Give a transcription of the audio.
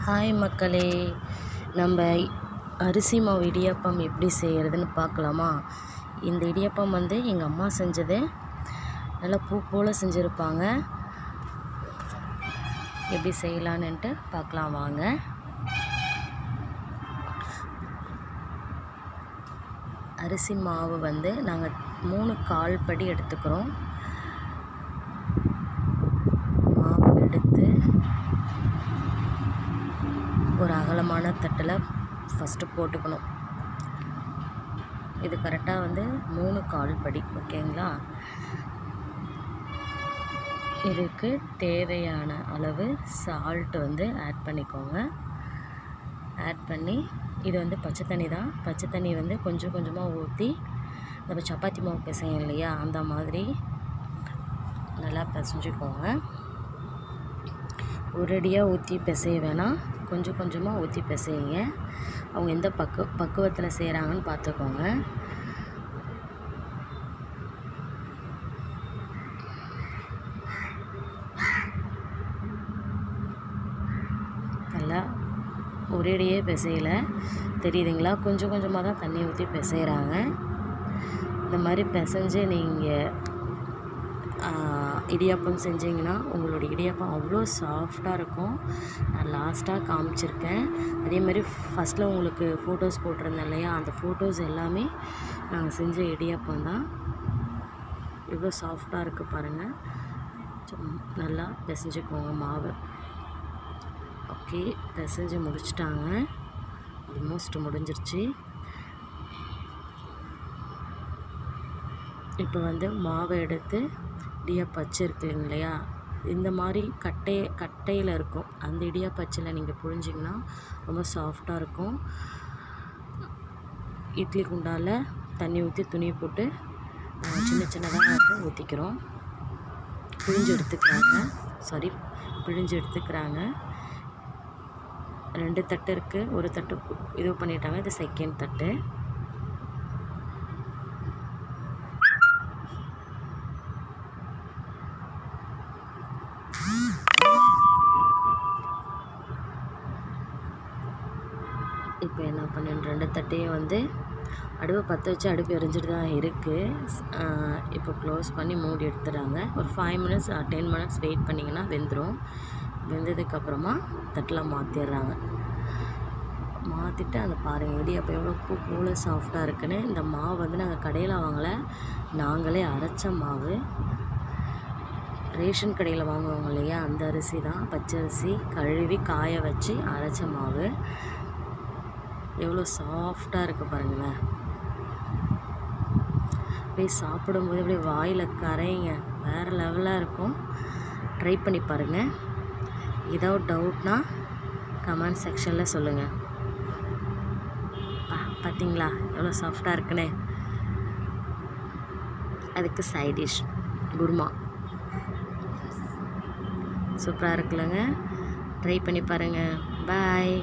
Hi மக்களே, நம்ம அரிசி மாவு இடியாப்பம் எப்படி செய்கிறதுன்னு பார்க்கலாமா? இந்த இடியாப்பம் எங்கள் அம்மா செஞ்சது. நல்லா பூ போல் செஞ்சுருப்பாங்க. எப்படி செய்யலான்னுட்டு பார்க்கலாம் வாங்க. அரிசி மாவு நாங்கள் 3 கால் படி எடுத்துக்கிறோம். மாவு எடுத்து ஒரு அகலமான தட்டில் ஃபஸ்ட்டு போட்டுக்கணும். இது கரெக்டாக 3 கால் படி, ஓகேங்களா? இதுக்கு தேவையான அளவு சால்ட்டு ஆட் பண்ணிக்கோங்க. ஆட் பண்ணி இது பச்சை தண்ணி தான். பச்சை தண்ணி கொஞ்சம் கொஞ்சமாக ஊற்றி நம்ம சப்பாத்தி மாவு பிசையும் இல்லையா, அந்த மாதிரி நல்லா பிசைஞ்சிக்கோங்க. ஒரேடியாக ஊற்றி பிசைய வேணாம், கொஞ்சம் கொஞ்சமாக ஊற்றி பிசையுங்க. அவங்க எந்த பக்குவத்தில் செய்கிறாங்கன்னு பார்த்துக்கோங்க. நல்லா ஒரேடியே பிசையலை, தெரியுதுங்களா? கொஞ்சம் கொஞ்சமாக தான் தண்ணி ஊற்றி பிசைகிறாங்க. இந்த மாதிரி பிசைஞ்சு நீங்கள் இடியாப்பம் செஞ்சிங்கன்னா உங்களோட இடியாப்பம் அவ்வளோ சாஃப்டாக இருக்கும். நான் லாஸ்ட்டாக காமிச்சிருக்கேன். அதே மாதிரி ஃபஸ்ட்டில் உங்களுக்கு ஃபோட்டோஸ் போட்டிருந்தேன் இல்லையா, அந்த ஃபோட்டோஸ் எல்லாமே நாங்கள் செஞ்ச இடியாப்பம் தான். எவ்வளோ சாஃப்டாக இருக்குது பாருங்கள். நல்லா பிசைஞ்சிக்கோங்க மாவு. ஓகே, பிசைஞ்சு முடிச்சிட்டாங்க. ஆல்மோஸ்ட் முடிஞ்சிருச்சு. இப்போ மாவை எடுத்து இடியாப்பச்சு இருக்கு இல்லையா, இந்த மாதிரி கட்டையில் இருக்கும். அந்த இடியாப்பச்சில் நீங்கள் புழிஞ்சிங்கன்னா ரொம்ப சாஃப்டாக இருக்கும். இட்லி குண்டால் தண்ணி ஊற்றி துணி போட்டு சின்ன சின்னதாக ஊற்றிக்கிறோம். பிழிஞ்சு எடுத்துக்கிறாங்க. 2 தட்டு இருக்குது. ஒரு தட்டு இது பண்ணிட்டாங்க. இது செகண்ட் தட்டு. இப்போ என்ன பண்ணேன், 2 தட்டையும் அடுப்பை பற்ற வச்சு அடுப்பு எரிஞ்சிட்டு தான் இருக்குது. இப்போ க்ளோஸ் பண்ணி மூடி எடுத்துடுறாங்க. ஒரு 5 மினிட்ஸ் 10 மினிட்ஸ் வெயிட் பண்ணிங்கன்னா வெந்துடும். வெந்ததுக்கப்புறமா தட்டில் மாற்றிடுறாங்க. மாற்றிட்டு அதை பாருங்கள், இடியாப்பம் எவ்வளோ பூ போல் சாஃப்டாக இருக்குன்னு. இந்த மாவு நாங்கள் கடையில் வாங்கலை, நாங்களே அரைச்ச மாவு. ரேஷன் கடையில் வாங்குவாங்க இல்லையா, அந்த அரிசி தான், பச்சரிசி கழுவி காய வச்சு அரைச்ச மாவு. எவ்வளோ சாஃப்டாக இருக்குது பாருங்களேன். அப்படியே சாப்பிடும்போது அப்படியே வாயில் கரைங்க, வேறு லெவலாக இருக்கும். ட்ரை பண்ணி பாருங்கள். ஏதாவது டவுட்னா கமெண்ட் செக்ஷனில் சொல்லுங்கள். பார்த்தீங்களா எவ்வளோ சாஃப்டாக இருக்குன்னு? அதுக்கு சைட் டிஷ் குருமா. சூப்பராக இருக்குல்லங்க. ட்ரை பண்ணி பாருங்கள். பாய்.